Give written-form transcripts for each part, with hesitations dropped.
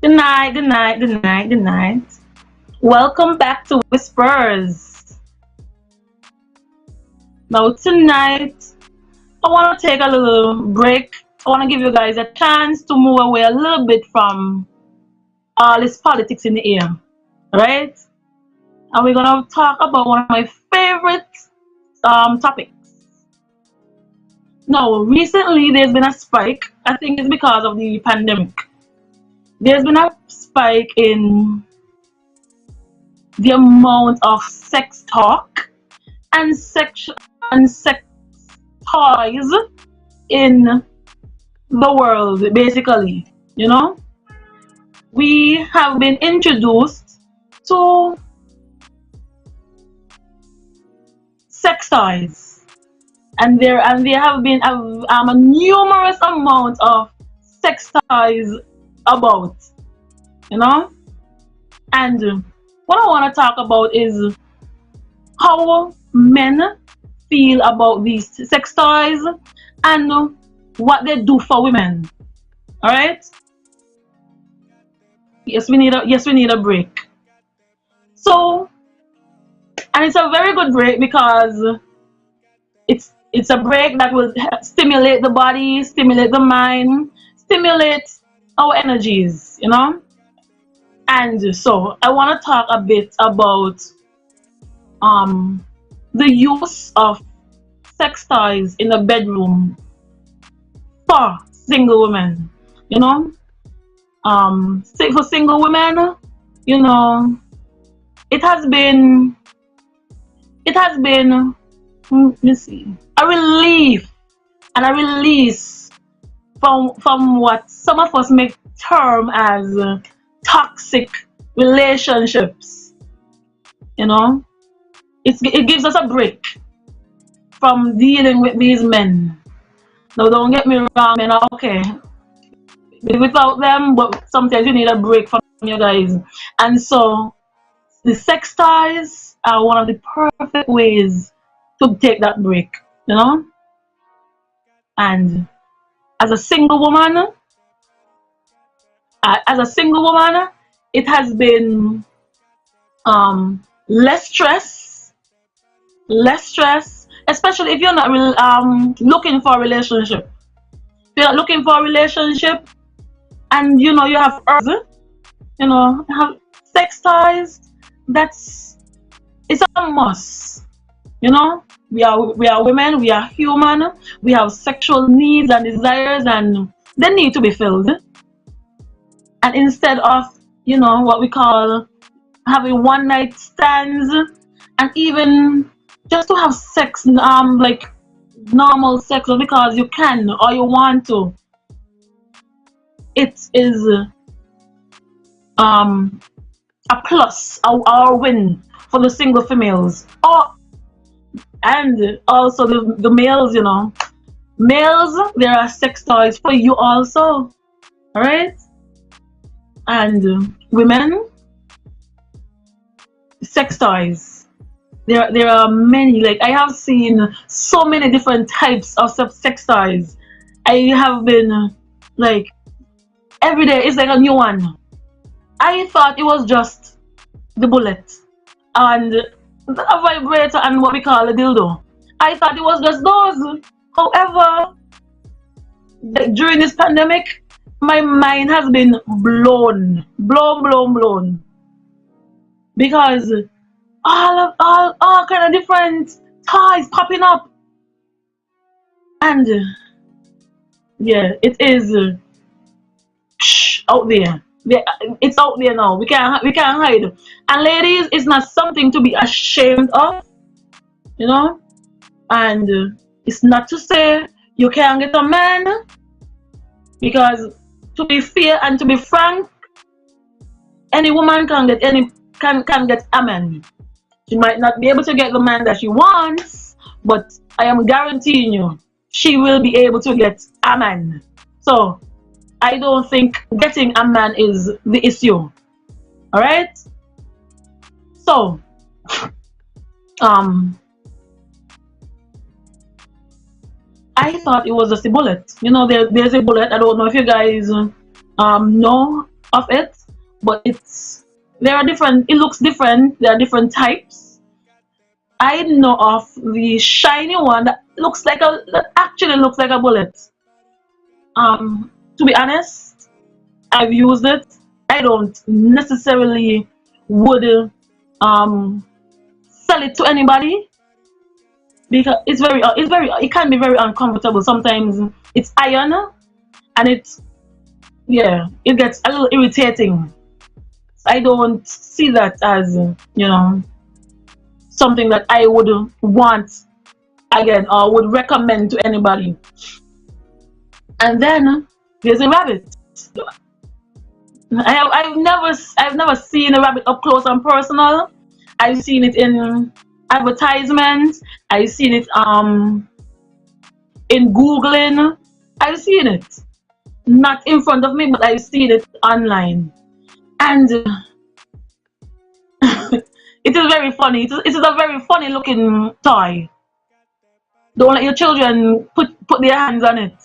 Good night, good night, good night, good night. Welcome back to Whispers. Now, tonight, I want to take a little break. I want to give you guys a chance to move away a little bit from all this politics in the air, right? And we're going to talk about one of my favorite topics. Now, recently, there's been a spike. I think it's because of the pandemic. There's been a spike in the amount of sex talk and sex toys in the world, basically. We have been introduced to sex toys, and there have been a numerous amount of sex toys about, and what I want to talk about is how men feel about these sex toys and what they do for women. All right. Yes, we need a break. So, and it's a very good break because it's a break that will stimulate the body, stimulate the mind, stimulate our energies, And so I want to talk a bit about the use of sex toys in the bedroom for single women. For single women, it has been let me see, a relief and a release from what some of us may term as toxic relationships. It gives us a break from dealing with these men. Now, don't get me wrong, men are okay without them, but sometimes you need a break from you guys. And so the sex toys are one of the perfect ways to take that break, And as a single woman, it has been less stress, especially if you're not looking for a relationship. If you're not looking for a relationship, and you have urges, have sex toys, it's a must. We are women, we are human, we have sexual needs and desires, and they need to be filled. And instead of what we call having one night stands, and even just to have sex, like normal sex, because you can or you want to, it is a plus or a win for the single females, and also the males. Males, there are sex toys for you also, all right? And women, sex toys, there are many. Like, I have seen so many different types of sex toys. I have been like, every day is like a new one. I thought it was just the bullet and a vibrator and what we call a dildo. I thought it was just those. However, during this pandemic, my mind has been blown, because all kind of different toys popping up, and yeah, it is out there. It's out there now. We can't hide. And ladies, it's not something to be ashamed of, And it's not to say you can't get a man, because to be fair and to be frank, any woman can get a man. She might not be able to get the man that she wants, but I am guaranteeing you, she will be able to get a man. So I don't think getting a man is the issue. All right. So, I thought it was just a bullet. There's a bullet. I don't know if you guys know of it. but there are different. It looks different. There are different types. I know of the shiny one that actually looks like a bullet. To be honest, I've used it. I don't necessarily would sell it to anybody because it can be very uncomfortable. Sometimes it's iron and it gets a little irritating. I don't see that as something that I would want again or would recommend to anybody. And then there's a rabbit. I've never seen a rabbit up close and personal. I've seen it in advertisements. I've seen it in Googling. I've seen it. Not in front of me, but I've seen it online. And it is very funny. It is a very funny looking toy. Don't let your children put their hands on it.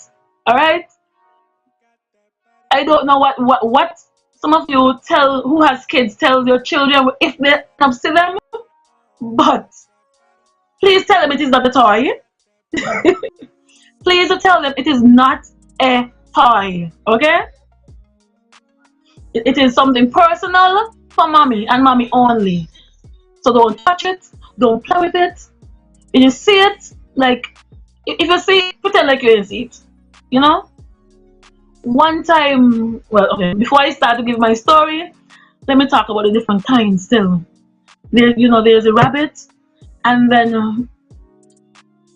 Alright? I don't know what some of you tell who has kids tell your children if they come to them, but please tell them it is not a toy. Please tell them it is not a toy. Okay? It is something personal for mommy and mommy only. So don't touch it, don't play with it. If you see it, like if you see it, pretend like you didn't see it. You know? One time, well, okay, before I start to give my story, let me talk about the different kinds still. There's a rabbit, and then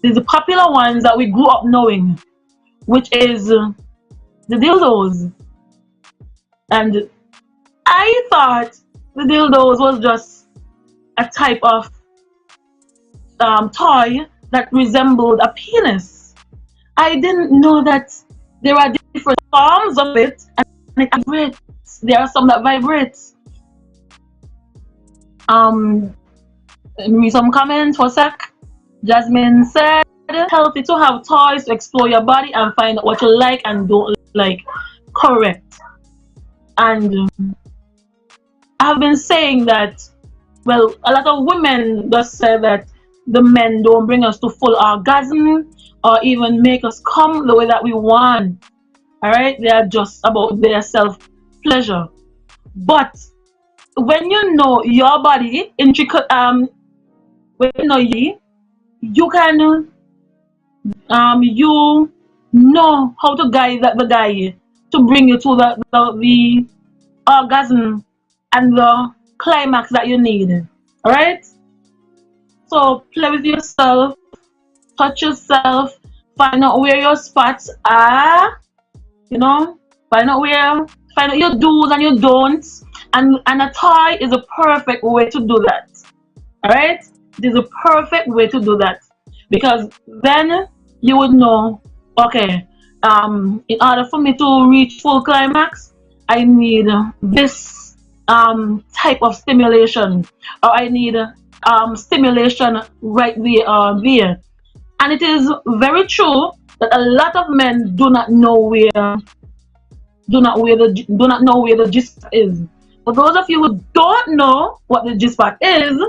there's the popular ones that we grew up knowing, which is the dildos. And I thought the dildos was just a type of toy that resembled a penis. I didn't know that there are different forms of it and it vibrates. There are some that vibrates. Read some comments for a sec. Jasmine said, healthy to have toys to explore your body and find out what you like and don't like. Correct. And I've been saying that, well, a lot of women just say that the men don't bring us to full orgasm or even make us come the way that we want. Alright? They are just about their self-pleasure. But when you know your body intricate, when you know you can you know how to guide the guy to bring you to the orgasm and the climax that you need. Alright? So play with yourself, touch yourself, find out where your spots are, find out your do's and your don'ts, and a toy is a perfect way to do that. Alright? It is a perfect way to do that. Because then you would know, okay, in order for me to reach full climax, I need this type of stimulation, or I need stimulation right there. And it is very true that a lot of men do not know where the G spot is. For those of you who don't know what the G spot is,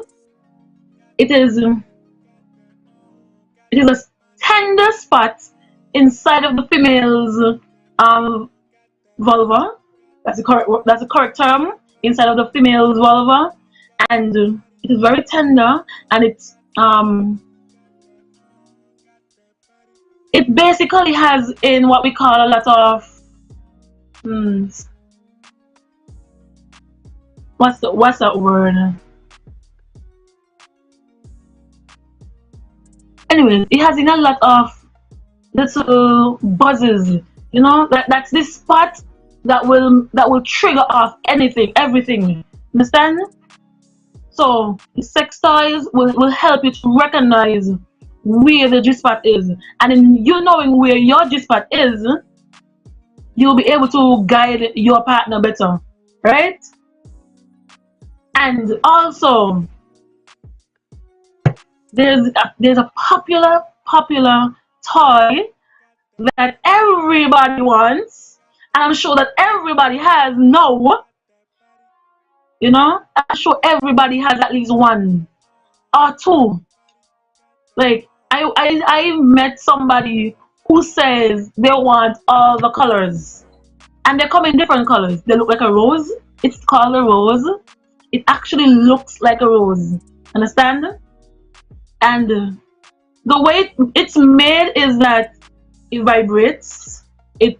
it is a tender spot inside of the female's vulva. That's the correct term. Inside of the female's vulva, and it is very tender, and it basically has in what we call a lot of what's that word? Anyway, it has in a lot of little buzzes. That's this spot that will trigger off everything. Understand? So the sex toys will help you to recognize where the G spot is, and in you knowing where your G spot is, you'll be able to guide your partner better, right? And also, there's a popular toy that everybody wants, and I'm sure that everybody has now, You know, I'm sure everybody has at least one or two. Like I met somebody who says they want all the colors, and they come in different colors. They look like a rose. It's called a rose. It actually looks like a rose. Understand? And the way it's made is that it vibrates, it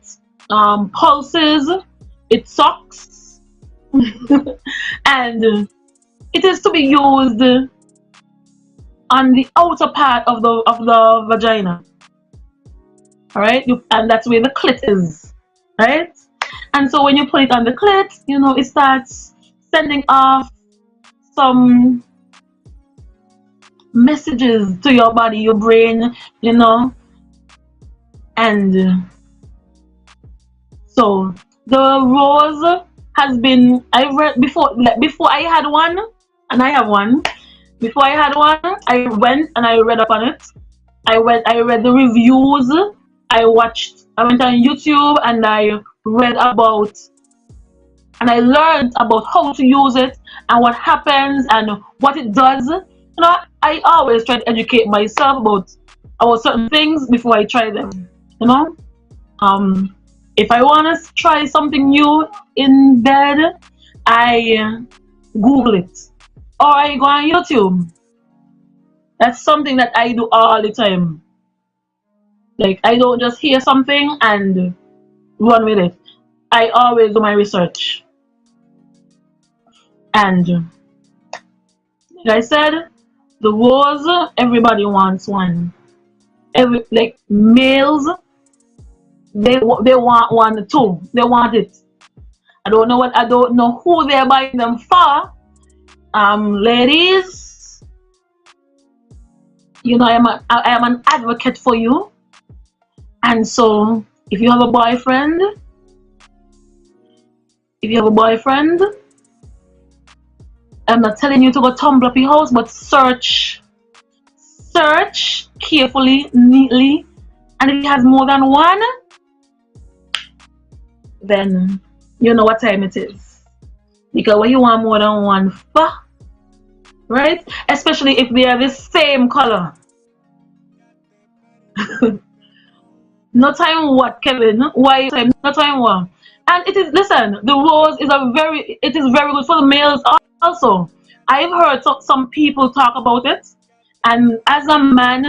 pulses, it sucks, and it is to be used on the outer part of the vagina. All right, and that's where the clit is, right? And so when you put it on the clit, you know, it starts sending off some messages to your body, your brain, you know. And so the rose has been, I read before, like before I had one, and I have one. Before I had one, I went and I read up on it. I read the reviews. I went on YouTube and I read about, and I learned about how to use it and what happens and what it does. You know, I always try to educate myself about certain things before I try them. You know, if I want to try something new in bed, I Google it or I go on YouTube. That's something that I do all the time. Like, I don't just hear something and run with it. I always do my research. And like I said, the rose, everybody wants one. Like males, they want one too. They want it. I don't know who they're buying them for. Ladies, you know, I am an advocate for you. And so if you have a boyfriend, I'm not telling you to go tumble up your house, but search carefully, neatly, and if he has more than one, then you know what time it is. Because when you want more than one for, right? Especially if they are the same color. No time what, Kevin? Why time? No time what? And it is, listen, the rose is it is very good for the males also. I've heard some people talk about it, and as a man,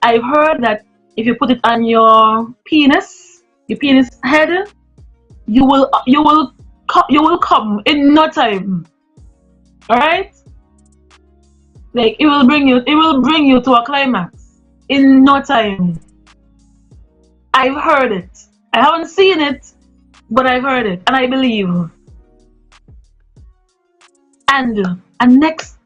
I've heard that if you put it on your penis head, you will come in no time. All right, like it will bring you to a climax in no time. I've heard it. I haven't seen it, but I've heard it, and I believe. And next,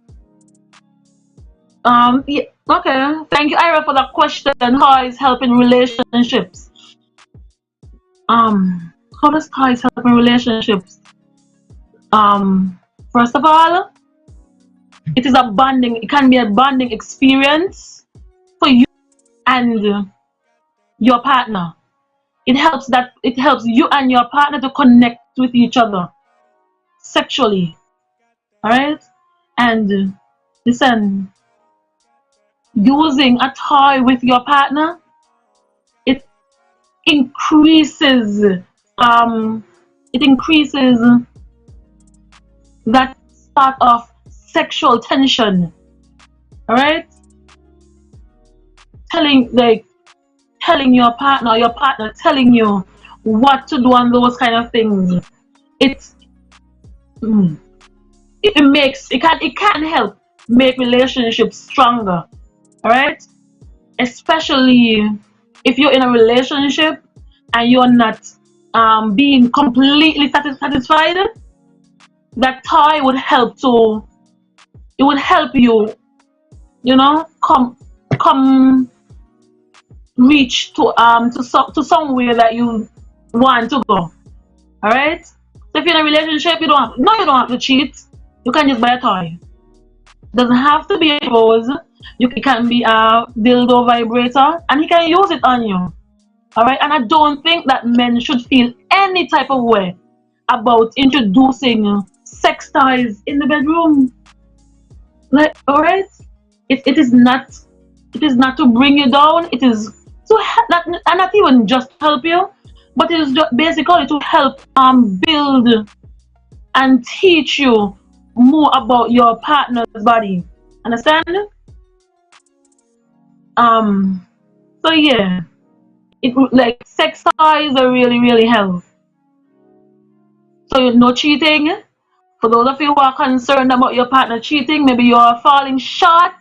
yeah, okay. Thank you, Ira, for that question. How is helping relationships? How does toys help in relationships? First of all, it is a bonding. It can be a bonding experience for you and your partner. It helps you and your partner to connect with each other sexually. All right, and listen, using a toy with your partner, it increases that sort of sexual tension. All right, telling your partner telling you what to do on those kind of things. It can help make relationships stronger. All right, especially if you're in a relationship and you're not being completely satisfied. That toy would help you, you know, come reach to somewhere that you want to go. All right, so if you're in a relationship, you don't have to cheat. You can just buy a toy. Doesn't have to be a rose. It can be a dildo vibrator, and he can use it on you. All right, and I don't think that men should feel any type of way about introducing sex toys in the bedroom. Like, alright, it is not, it is not to bring you down. It is to not, and not even just help you, but it is just basically to help build and teach you more about your partner's body. Understand? Um. So yeah, it like sex toys are really help. So no cheating. For those of you who are concerned about your partner cheating, maybe you are falling short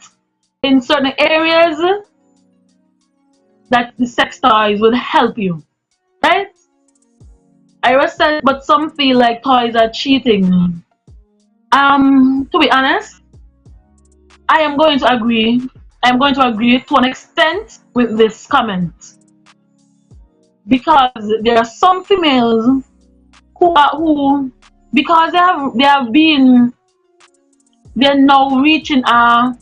in certain areas, that the sex toys will help you, right? I understand, but some feel like toys are cheating. To be honest, I am going to agree. I'm going to agree to an extent with this comment, because there are some females who because they're now reaching a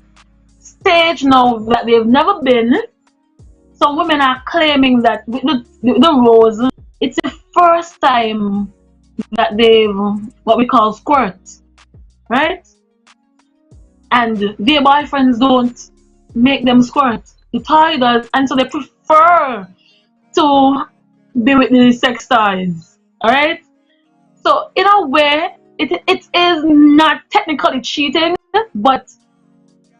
stage now that they've never been. Some women are claiming that with the rose, it's the first time that they've what we call squirt, right? And their boyfriends don't make them squirt. The toy does, and so they prefer to be with the sex toys. Alright? So in a way, it is not technically cheating, but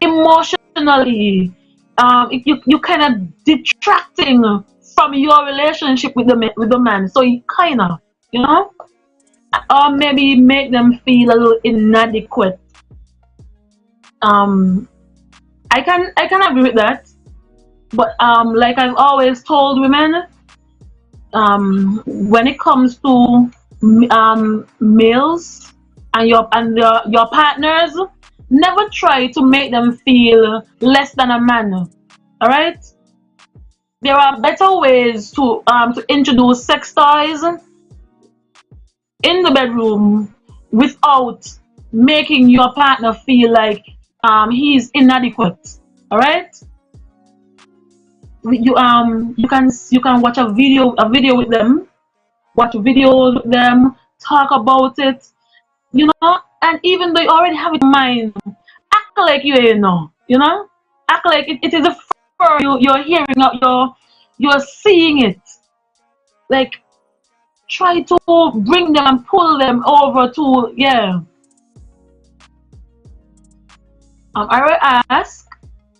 emotionally, you kind of detracting from your relationship with the man. So you kind of, you know, or maybe make them feel a little inadequate. Um, I can agree with that, but like I've always told women, when it comes to males and your partners, never try to make them feel less than a man. All right, there are better ways to introduce sex toys in the bedroom without making your partner feel like he's inadequate. All right, you can watch a video with them, watch videos with them, talk about it, and even though you already have it in mind, act like you ain't know, act like it is a first you're hearing out, you're seeing it. Like, try to bring them and pull them over to, yeah. I will ask,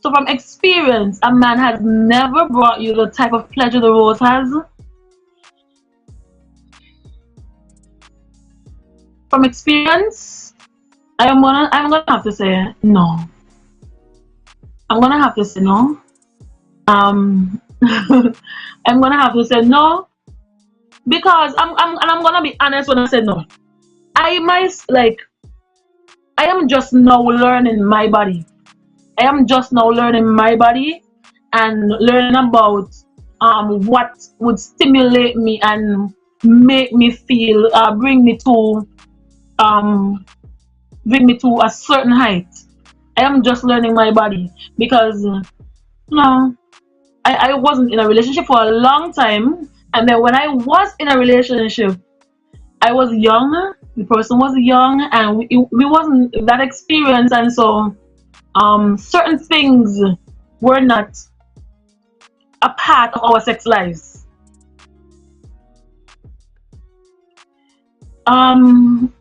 so from experience, a man has never brought you the type of pleasure the rose has? From experience, I'm gonna have to say no. I'm gonna have to say no. I'm gonna have to say no, because I'm gonna be honest when I say no. I am just now learning my body. I am just now learning my body and learning about what would stimulate me and make me feel, um bring me to a certain height. I am just learning my body, because no, I wasn't in a relationship for a long time, and then when I was in a relationship, I was young. The person was young, and we wasn't that experienced, and so certain things were not a part of our sex lives.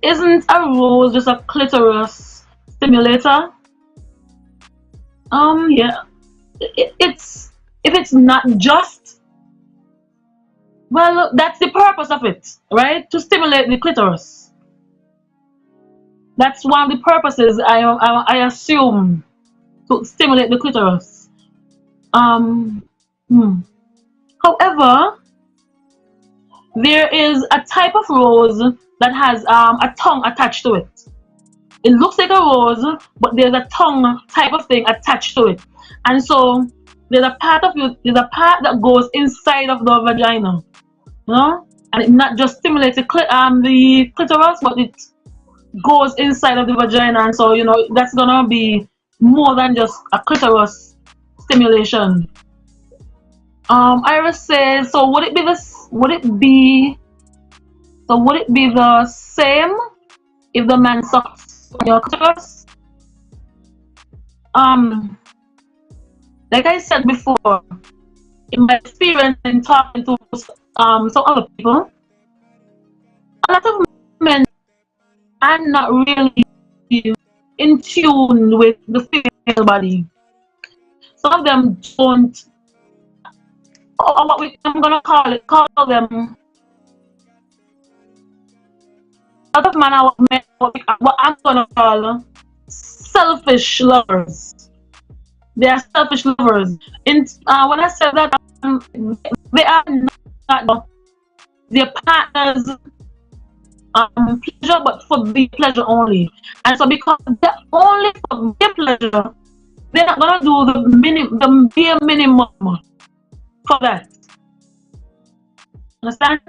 Isn't a rose just a clitoris stimulator? Yeah. It's if it's not just, well, that's the purpose of it, right? To stimulate the clitoris. That's one of the purposes, I assume, to stimulate the clitoris. Um, hmm. However, there is a type of rose that has a tongue attached to it. It looks like a rose, but there's a tongue type of thing attached to it, and so there's a part that goes inside of the vagina, and it not just stimulates the clitoris, but it goes inside of the vagina, and so that's gonna be more than just a clitoris stimulation. Iris says, so would it be the same if the man sucks on your clitoris, um, like I said before, in my experience in talking to some other people, a lot of men are not really in tune with the female body. Some of them don't, or what I'm gonna call them. A lot of men are what I'm gonna call selfish lovers. They are selfish lovers. When I say that, they are not their partners pleasure, but for the pleasure only. And so because they're only for their pleasure, they're not gonna do the bare minimum for that. Understand?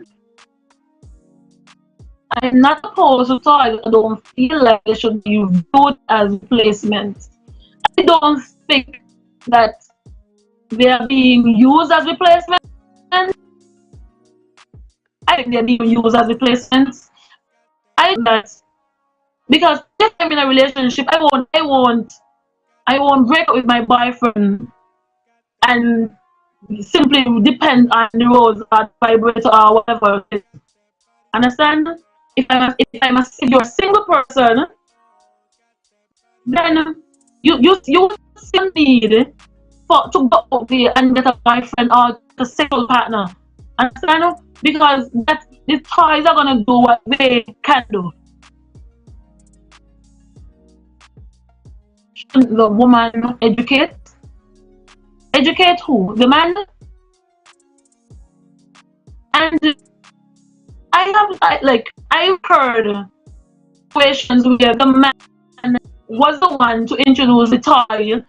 I'm not opposed to toys. I don't feel like they should be viewed as replacements. I don't think that they are being used as replacements. I think they're being used as replacements. I think that because if I'm in a relationship, I won't break up with my boyfriend and simply depend on the rose or vibrator or whatever it is. Understand? If you're a single person, then you still need to go out there and get a boyfriend or a sexual partner. Understand? Because the toys are gonna do what they can do. Shouldn't the woman educate? Educate who? The man? And I've heard situations where the man was the one to introduce the toy,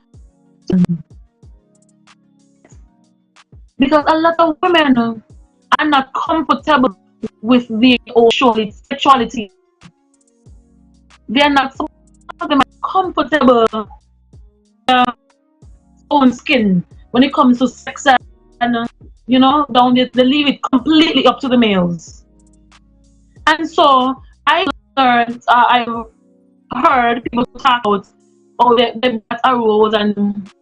because a lot of women are not comfortable with their own sexuality. They are not, some of them are comfortable with their own skin when it comes to sex, and they leave it completely up to the males. And so I've heard people talk about, oh, they got a rose, and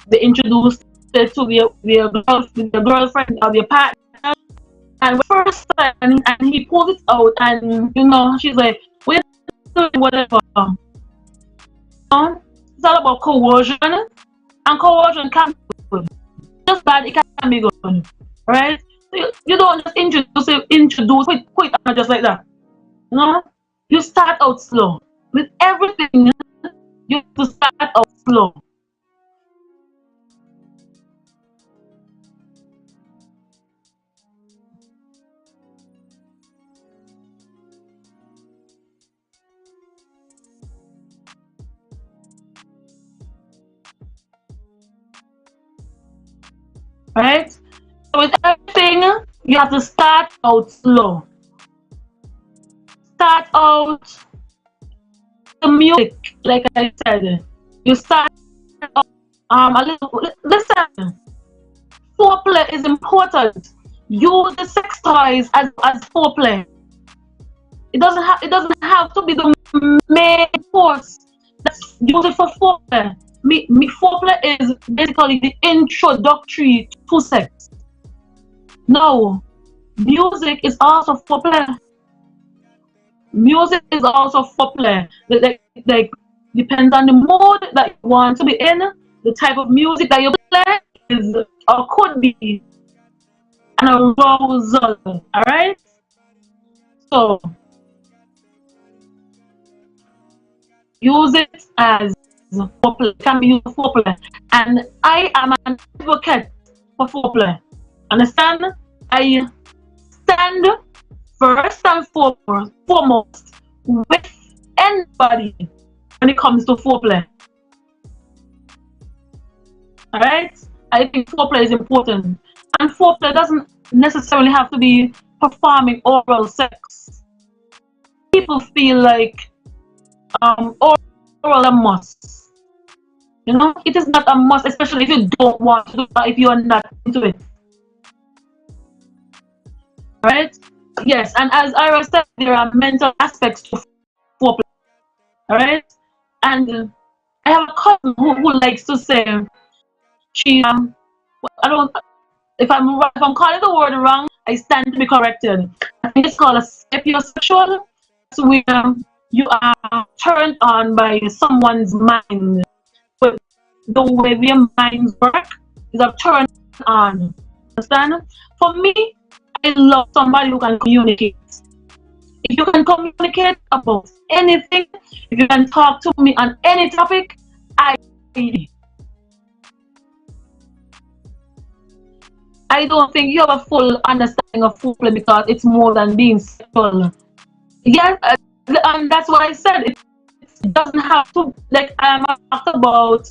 they introduced it to their girlfriend or their partner, and the first time, and he pulls it out, and she's like, we're doing whatever. It's all about coercion, and coercion can be good. Just bad, it can be good, right? So you don't just introduce quick just like that. You start out slow. With everything, you have to start out slow. Right? So with everything, you have to start out slow. Start out the music, like I said. You start out a little. Listen, foreplay is important. Use the sex toys as foreplay. It doesn't have to be the main force. That's used for foreplay. Foreplay is basically the introductory to sex. No, music is also foreplay. Music is also foreplay. Like depends on the mood that you want to be in. The type of music that you play is or could be an arousal. All right. So use it as foreplay. Can be used for foreplay. And I am an advocate for foreplay. Understand? I stand first and foremost with anybody when it comes to foreplay. Alright? I think foreplay is important. And foreplay doesn't necessarily have to be performing oral sex. People feel like oral a must. It is not a must, especially if you don't want to do that, if you are not into it. Right? Yes, and as Ira said, there are mental aspects to All right, and I have a cousin who likes to say she I don't if I'm calling the word wrong, I stand to be corrected. I think it's called a sapiosexual. It's where you are turned on by someone's mind. But the way their minds work is a turn on. Understand? For me, I love somebody who can communicate. If you can communicate about anything, if you can talk to me on any topic, I I don't think you have a full understanding of foreplay because it's more than being sexual. Yes, and that's what I said. It doesn't have to like I talked about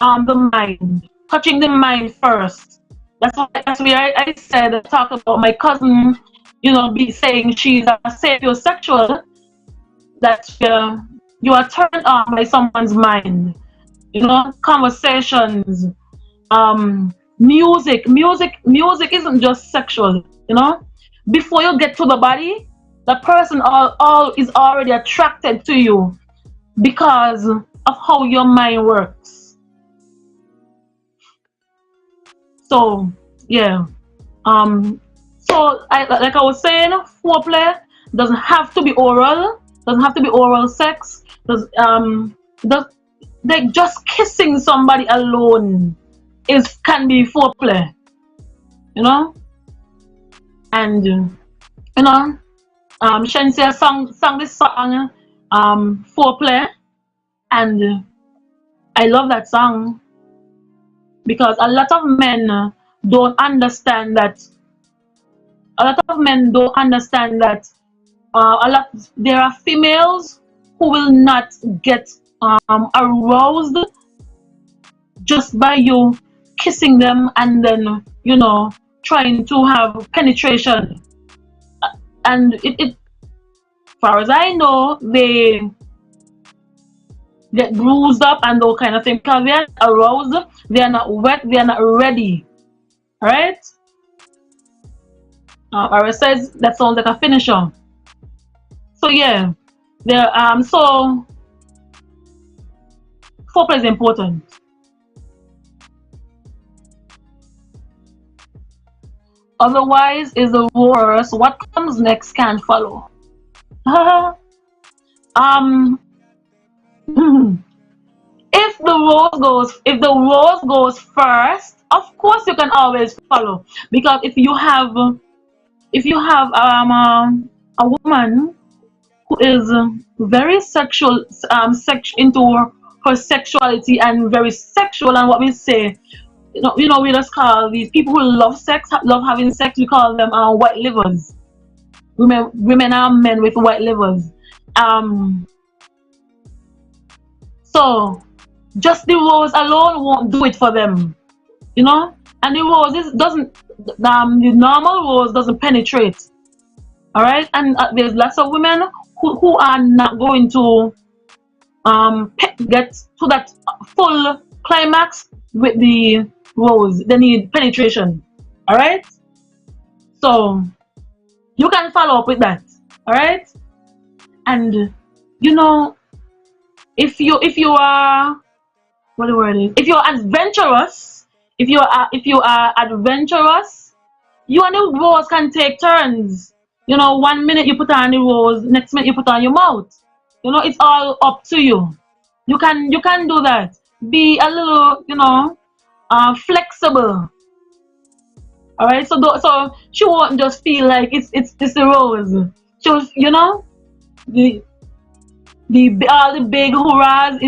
the mind, touching the mind first. That's where I said talk about my cousin, be saying she's a sapiosexual. That you are turned on by someone's mind. Conversations, music isn't just sexual. Before you get to the body, the person all is already attracted to you because of how your mind works. So yeah, like I was saying, foreplay doesn't have to be oral, doesn't have to be oral sex. Does like just kissing somebody alone is can be foreplay, you know. And Shensia sang this song, foreplay, and I love that song because a lot of men don't understand that. A lot of men don't understand that. There are females who will not get aroused just by you kissing them and then trying to have penetration, and it far as I know, they get bruised up and those kind of things because they are aroused, they are not wet, they are not ready. Right? Ara says that sounds like a finisher. So yeah, so foreplay is important. Otherwise, is the worst. What comes next can't follow. um, if the rose goes first, of course you can always follow because if you have a woman who is very sexual, into her sexuality and very sexual, and what we say, we just call these people who love sex, love having sex. We call them white livers. Women are men with white livers. So just the rose alone won't do it for them, And the roses doesn't, the normal rose doesn't penetrate. All right, and there's lots of women who are not going to get to that full climax with the rose. They need penetration. All right, so you can follow up with that. All right, and if you are, what the word is, if you're adventurous, if you are adventurous, you and the rose can take turns. 1 minute you put on the rose, next minute you put on your mouth. It's all up to you. You can do that. Be a little, flexible. All right. So she won't just feel like it's the rose. She'll, the all the big hurrahs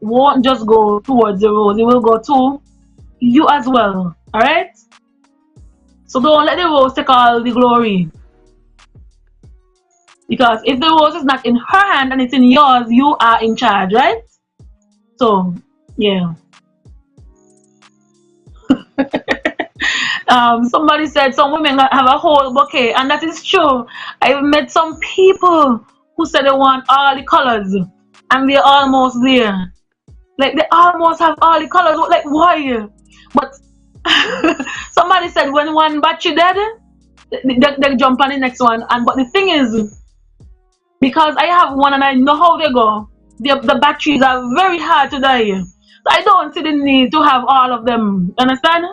won't just go towards the rose. It will go to you as well. All right. So don't let the rose take all the glory. Because if the rose is not in her hand and it's in yours, you are in charge, right? So, yeah. Somebody said some women have a whole bouquet, and that is true. I've met some people who said they want all the colors, and they're almost there. Like, they almost have all the colors. Like, why? But somebody said when one battery dead, they jump on the next one. But the thing is, because I have one and I know how they go, the batteries are very hard to die. So I don't see the need to have all of them. Understand?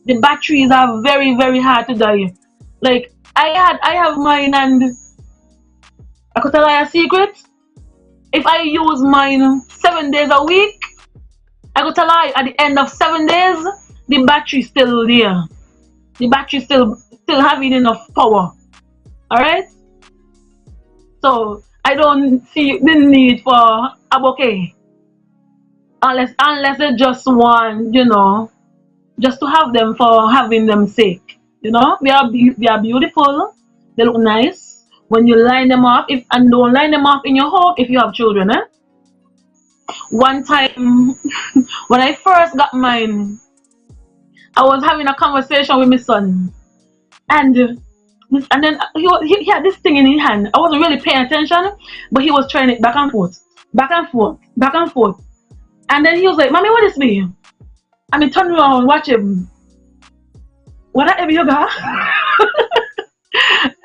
The batteries are very, very hard to die. Like I have mine, and I could tell you a secret. If I use mine 7 days a week, I could tell you at the end of 7 days, the battery still there. The battery still having enough power. Alright? So I don't see the need for a bouquet. Unless they just want, just to have them for having them sake. They are beautiful. They look nice. When you line them up, and don't line them up in your home if you have children, eh? One time when I first got mine, I was having a conversation with my son, and then he had this thing in his hand. I wasn't really paying attention, but he was trying it back and forth, back and forth, back and forth. And then he was like, "Mommy, what is me?" I mean, turn around, watch him. What that you got?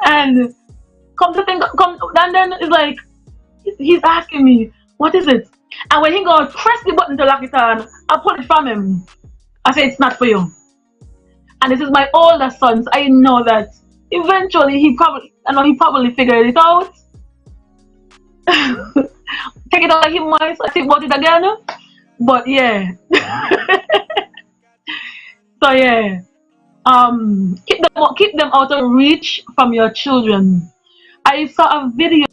And and then it's like he's asking me, "What is it?" And when he goes, press the button to lock it on, I pull it from him. I say, "It's not for you." And this is my older son, so I know that eventually he probably figured it out. Take it out like him once, I think about it again. But yeah. So yeah. Keep them out of reach from your children. I saw a video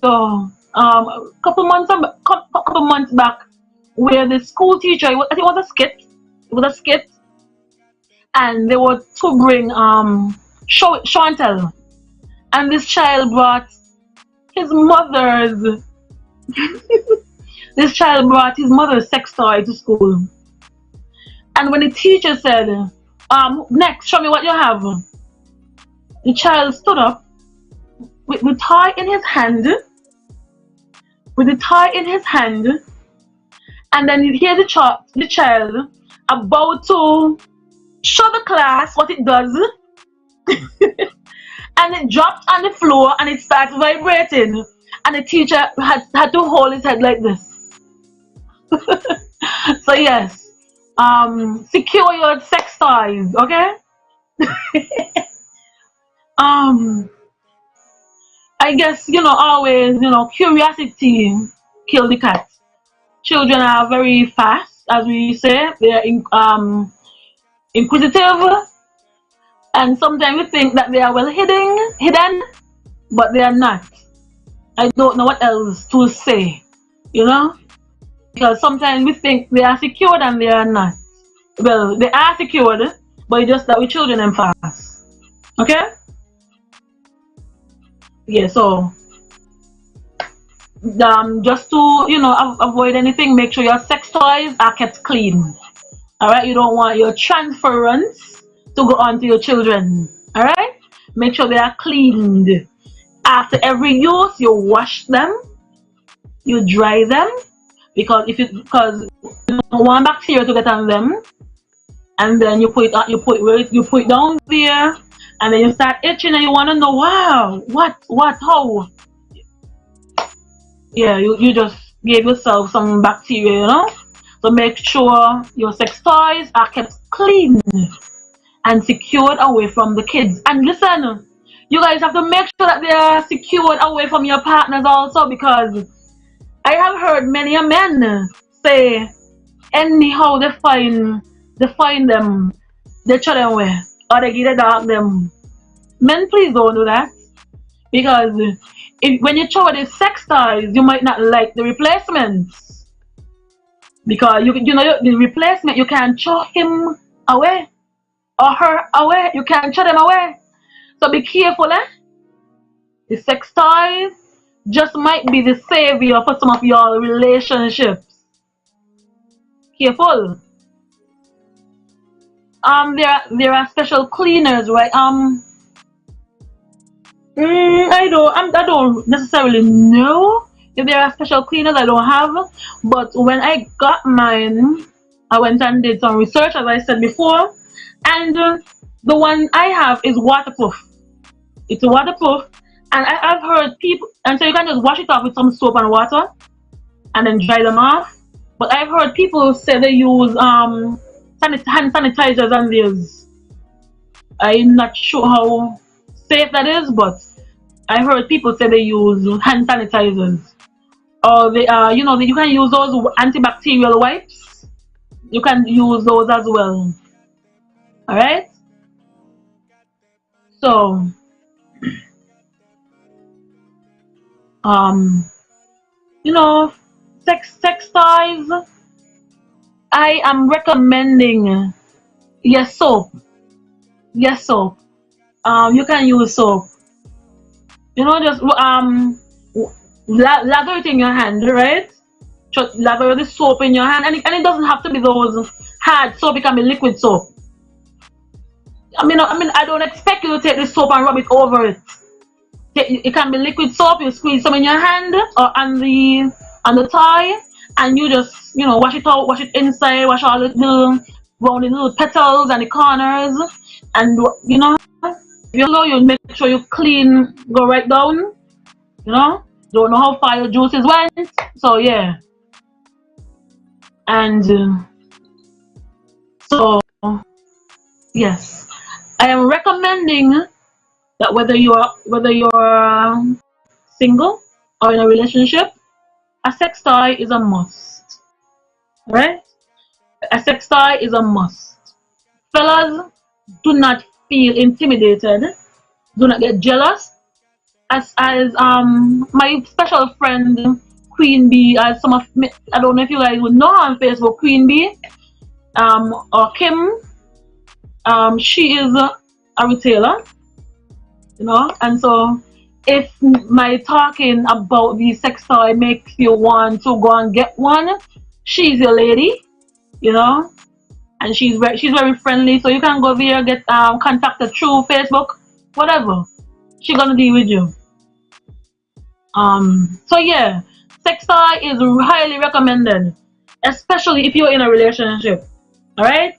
a couple months back where the school teacher, I think it was a skit. It was a skit, and they were to bring show and tell, and this child brought his mother's this child brought his mother's sex toy to school, and when the teacher said, "Next, show me what you have," the child stood up with the toy in his hand, and then you hear the child about to show the class what it does, and it dropped on the floor and it starts vibrating, and the teacher had to hold his head like this. So yes, secure your sex toys, okay? I guess always curiosity kill the cat. Children are very fast, as we say. They're inquisitive, and sometimes we think that they are well hidden, but they are not. I don't know what else to say, because sometimes we think they are secured and they are not. Well, they are secured, but it's just that we children them fast. Okay? Yeah, so just to avoid anything, make sure your sex toys are kept clean. Alright, you don't want your transference to go on to your children. Alright? Make sure they are cleaned. After every use, you wash them, you dry them, because you don't want bacteria to get on them, and then you put it down there, and then you start itching, and you want to know, wow, how? Yeah, you just gave yourself some bacteria, So make sure your sex toys are kept clean and secured away from the kids. And listen, you guys have to make sure that they are secured away from your partners also, because I have heard many men say anyhow they find them, they throw them away, or they give the dog them. Men, please don't do that, because when you throw away the sex toys, you might not like the replacements, because the replacement, you can throw him away or her away. You can throw them away. So be careful, eh? The sex toys just might be the savior for some of your relationships. Careful. There are special cleaners, right? I don't necessarily know if there are special cleaners. I don't have, but when I got mine, I went and did some research, as I said before, and the one I have is waterproof. It's waterproof, and I've heard people, and so you can just wash it off with some soap and water, and then dry them off. But I've heard people say they use hand sanitizers on theirs. I'm not sure how safe that is, but I heard people say they use hand sanitizers. Or they you know, you can use those antibacterial wipes. You can use those as well. All right. So you know, sex toys. I am recommending yes soap. Yes soap. You can use soap. You know, just lather it in your hand, right? Just lather the soap in your hand, and it doesn't have to be those hard soap. It can be liquid soap. I don't expect you to take the soap and rub it over it. It can be liquid soap. You squeeze some in your hand or on the tie, and you just wash it out, wash it inside, wash all the little petals and the corners, and if you make sure you clean, go right down. Don't know how far your juices went, so yeah, and so yes, I am recommending that whether you're single or in a relationship, a sex toy is a must. Right? A sex toy is a must. Fellas, do not feel intimidated. Do not get jealous. As my special friend Queen Bee, as some of I don't know if you guys would know her on Facebook, Queen Bee, or Kim, she is a retailer, and so if my talking about the sex toy makes you want to go and get one, she's your lady, and she's very friendly, so you can go there, get contact her through Facebook, whatever. She's gonna deal with you. So yeah, sex toy is highly recommended, especially if you're in a relationship. All right,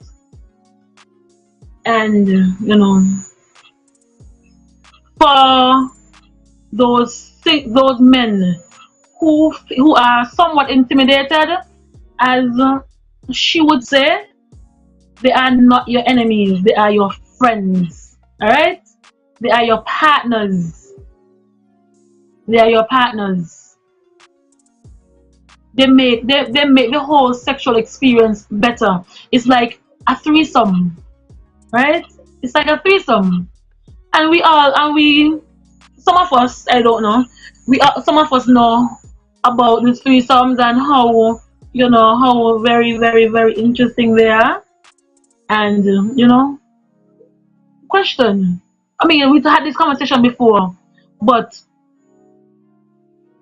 and for those men who are somewhat intimidated, as she would say, they are not your enemies, they are your friends. All right, they are your partners. They are your partners. They make the whole sexual experience better. It's like a threesome, right? It's like a threesome, and we some of us, I don't know, some of us know about the threesomes and how very very very interesting they are, and question. I mean, we've had this conversation before, but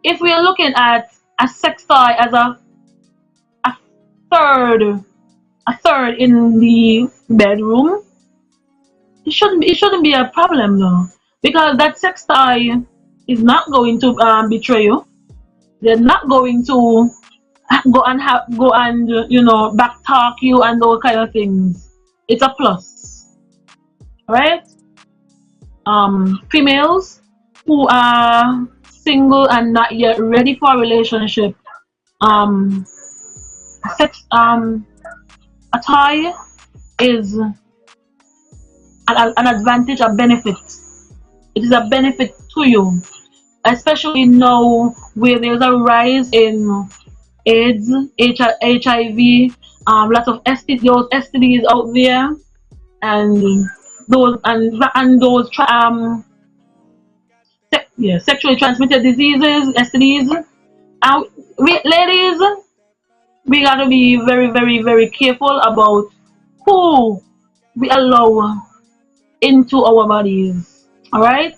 if we are looking at a sex toy as a third in the bedroom, it shouldn't be a problem though, because that sex toy is not going to betray you. They're not going to go and back talk you and those kind of things. It's a plus, right? Females who are single and not yet ready for a relationship, sex a toy is an advantage, a benefit. It is a benefit to you, especially now where there's a rise in AIDS, HIV, lots of STDs out there, and those sexually transmitted diseases, STDs. Ladies, we gotta be very, very, very careful about who we allow into our bodies. All right,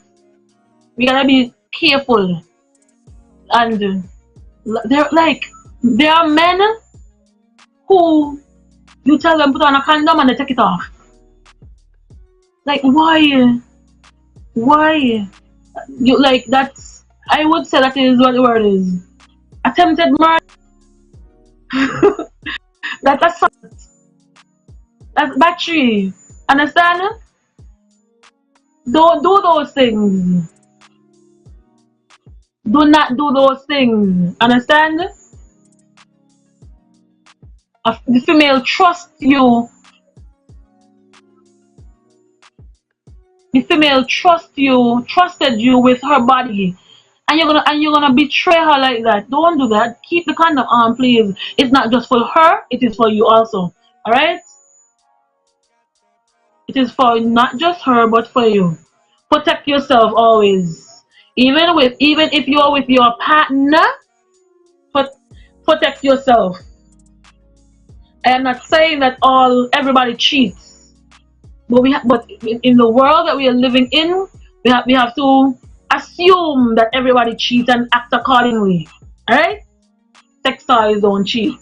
we gotta be careful, and there are men who you tell them put on a condom and they take it off. Like, why? You like that's? I would say that is what the word is. Attempted murder. That's assault. That's battery. Understand? Don't do those things. Do not do those things. Understand? The female trusts you. The female trusted you with her body, and you're gonna betray her like that. Don't do that. Keep the condom on, please. It's not just for her; it is for you also. All right? It is for not just her, but for you. Protect yourself always. Even if you're with your partner, but protect yourself. I am not saying that everybody cheats, but in the world that we are living in, we have to assume that everybody cheats and act accordingly. Alright? Sex toys don't cheat.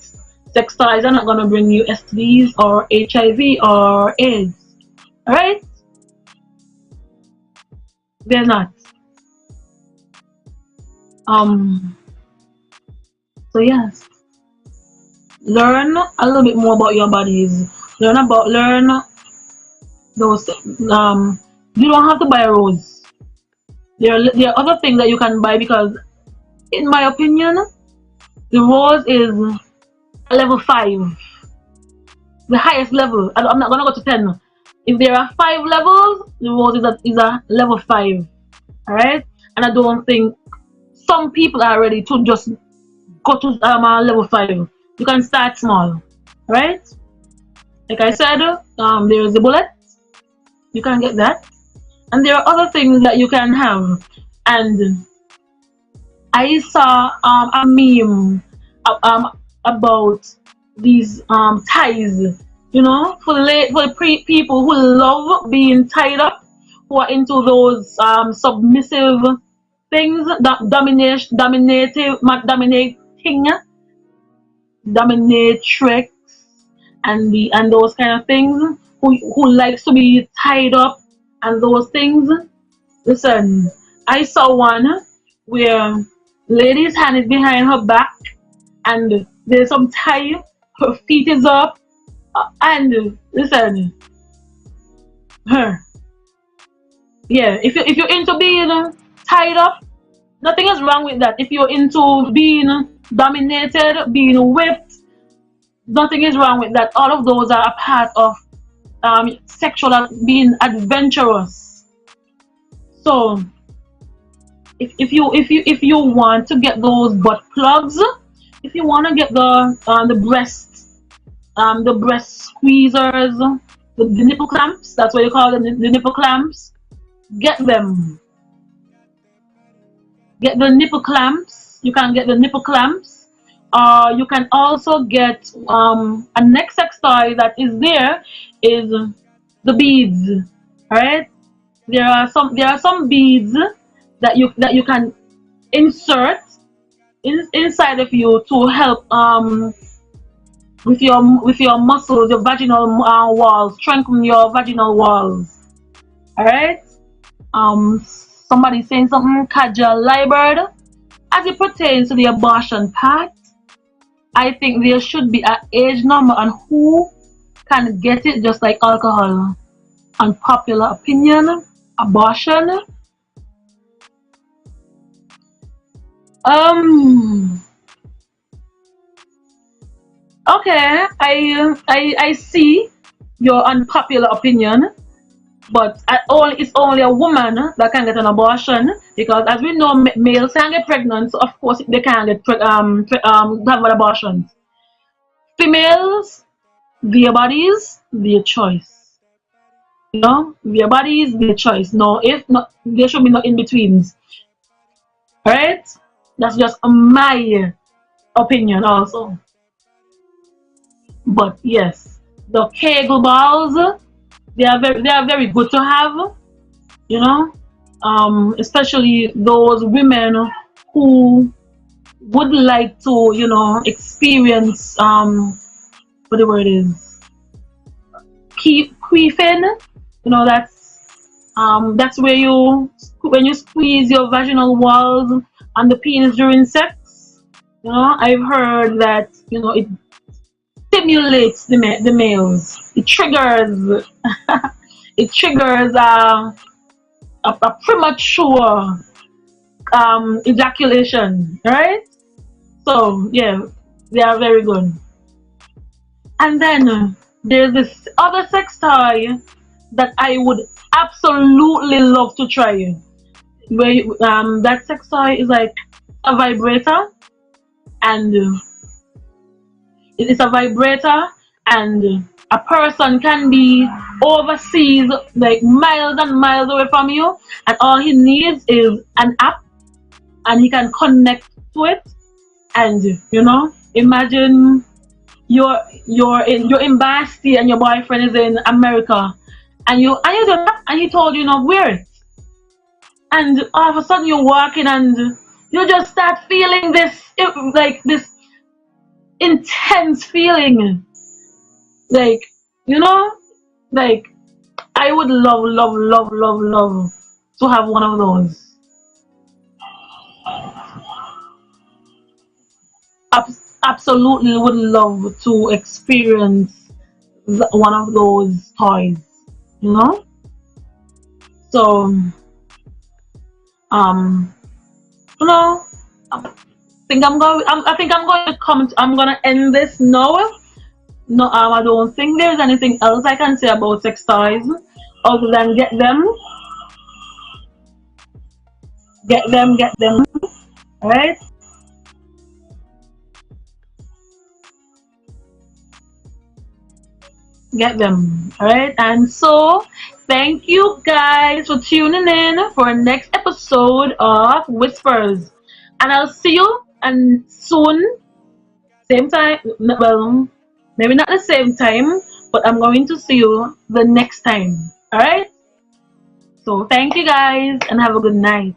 Sex toys are not gonna bring you STDs or HIV or AIDS. Alright? They're not. Um so yes. Learn a little bit more about your bodies. Learn those you don't have to buy a rose. There are other things that you can buy, because in my opinion the rose is a level 5, the highest level. I'm not gonna go to 10. If there are 5 levels, the rose is a level 5. Alright? And I don't think some people are ready to just go to a level 5. You can start small. Right? Like I said, there is a bullet. You can get that. And there are other things that you can have. And I saw a meme about these ties, for the people who love being tied up, who are into those submissive things, that dominatrix, and those kind of things, who likes to be tied up and those things. Listen, I saw one where lady's hand is behind her back and there's some tie, her feet is up, and listen, her, yeah, if you're into being tied up, nothing is wrong with that. If you're into being dominated, being whipped, nothing is wrong with that. All of those are a part of sexual, being adventurous. So if you want to get those butt plugs, if you want to get the breast squeezers, the nipple clamps, that's what you call them, the nipple clamps. Get them. Get the nipple clamps. You can get the nipple clamps. You can also get a next sex toy that is there is the beads. Alright? There are some beads that you can insert inside of you to help with your muscles, your vaginal walls, strengthen your vaginal walls. Alright? Somebody saying something, Kajal Liebert. As it pertains to the abortion part, I think there should be an age number on who can get it, just like alcohol. Unpopular opinion, abortion. Okay, I see your unpopular opinion, but it's only a woman that can get an abortion, because as we know, males can get pregnant, so of course they can get have an abortion. Females, their bodies, their choice. Their bodies, their choice. No, if not, there should be no in betweens. Right? That's just my opinion also. But yes, the Kegel balls, they are very good to have, especially those women who would like to, experience what the word is, queefing. That's where when you squeeze your vaginal walls and the penis during sex. I've heard that it stimulates the males. It triggers it triggers a premature ejaculation, right? So yeah, they are very good. And then there's this other sex toy that I would absolutely love to try. That sex toy is like a vibrator, and it's a vibrator, and a person can be overseas, like miles and miles away from you, and all he needs is an app, and he can connect to it. And imagine you're in Basti and your boyfriend is in America, and you don't and he told you not wear it, and all of a sudden you're walking and you just start feeling like this intense feeling, like you know like I would love, love, love, love, love to have one of those. Absolutely would love to experience one of those toys, you know. So um you know I think I'm going to come. I'm gonna end this now. No, I don't think there's anything else I can say about sex toys other than get them, right? Get them, right? And so, thank you guys for tuning in for our next episode of Whispers, and I'll see you and soon, same time. Well, maybe not the same time, but I'm going to see you the next time. All right. So, thank you guys, and have a good night.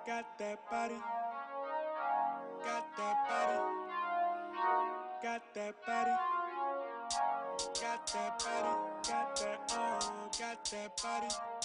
Got that body, got that body, got that body, got that body, got that got that body.